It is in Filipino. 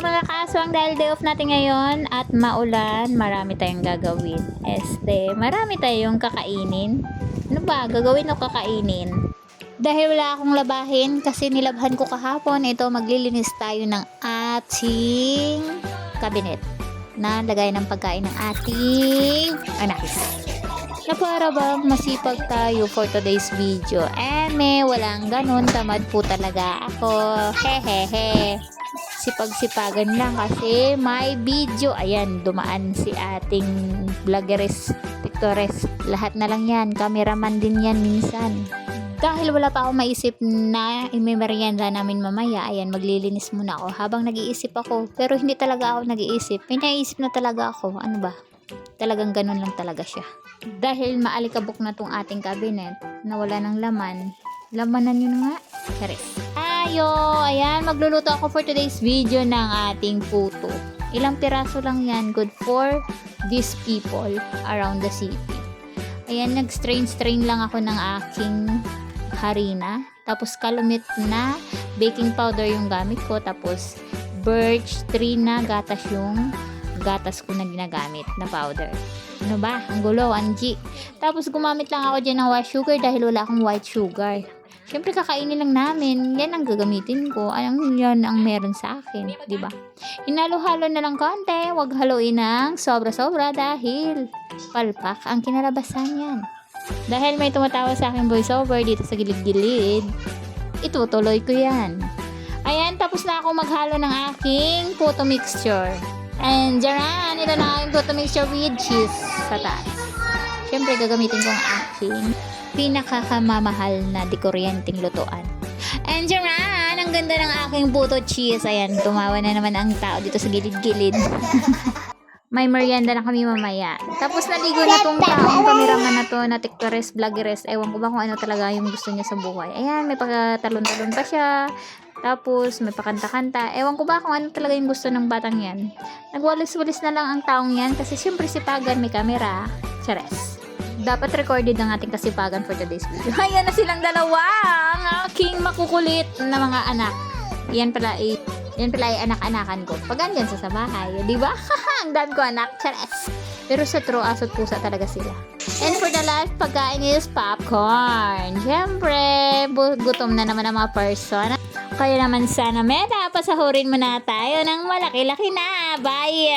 mga kaaswang, dahil day off natin ngayon at maulan, marami tayong gagawin. Marami tayong kakainin. Ano ba? Gagawin o kakainin? Dahil wala akong labahin kasi nilabhan ko kahapon, ito maglilinis tayo ng ating cabinet na lagay ng pagkain ng ating anak. Na para bang masipag tayo for today's video. Walang ganun, tamad po talaga ako. Hehehe. Sipag-sipagan lang kasi may video. Ayan, dumaan si ating vloggeres, tiktores. Lahat na lang yan, cameraman din yan minsan. Dahil wala pa akong maisip na imemerienda namin mamaya, ayan, maglilinis muna ako habang nag-iisip ako. Pero hindi talaga ako nag-iisip. May naisip na talaga ako. Ano ba? Talagang ganun lang talaga siya. Dahil maalikabok na tong ating cabinet na wala ng laman. Lamanan nyo na nga. Charis. Ayan, magluluto ako for today's video ng ating puto. Ilang piraso lang yan. Good for these people around the city. Ayan, nag-strain lang ako ng aking harina. Tapos kalumit na baking powder yung gamit ko. Tapos birch tree na gatas yung gatas ko na ginagamit na powder. Ano ba? Ang gulo, Angie. Tapos gumamit lang ako dyan ng white sugar dahil wala akong white sugar. Siyempre kakainin lang namin. Yan ang gagamitin ko. Yan ang meron sa akin. Diba? Hinalo-halo na lang konti. Huwag haluin ng sobra-sobra dahil palpak ang kinalabasan yan. Dahil may tumatawa sa akin voiceover dito sa gilid-gilid, itutuloy ko yan. Ayan, tapos na ako maghalo ng aking puto mixture. And dyan, ito na aking puto mixture with cheese sa taas. Siyempre, gagamitin ko ang aking pinakakamamahal na dikuryenteng lutuan. And dyan, ang ganda ng aking puto cheese. Ayan, tumawa na naman ang tao dito sa gilid-gilid. May merienda na kami mamaya. Tapos naligo na tong taong kameraman na to na tiktores, vloggeres. Ewan ko ba kung ano talaga yung gusto niya sa buhay. Ayan, may pagkatalon-talon pa siya. Tapos may pakanta-kanta. Ewan ko ba kung ano talaga yung gusto ng batang yan. Nagwalis-walis na lang ang taong yan kasi siyempre sipagan, may camera. Chares. Dapat recorded ang ating kasipagan for today's video. Ayan na silang dalawa, ang aking makukulit na mga anak. Yan pala ay anak-anakan ko. Pag andyan sa bahay, di ba? Ang dami ko anak. Chares. Pero sa true, asot pusa talaga sila. And for the last pagkain is popcorn. Siyempre, gutom na naman ang mga person. Kaya naman sana meta, pasahurin mo na tayo ng malaki-laki na. Bye!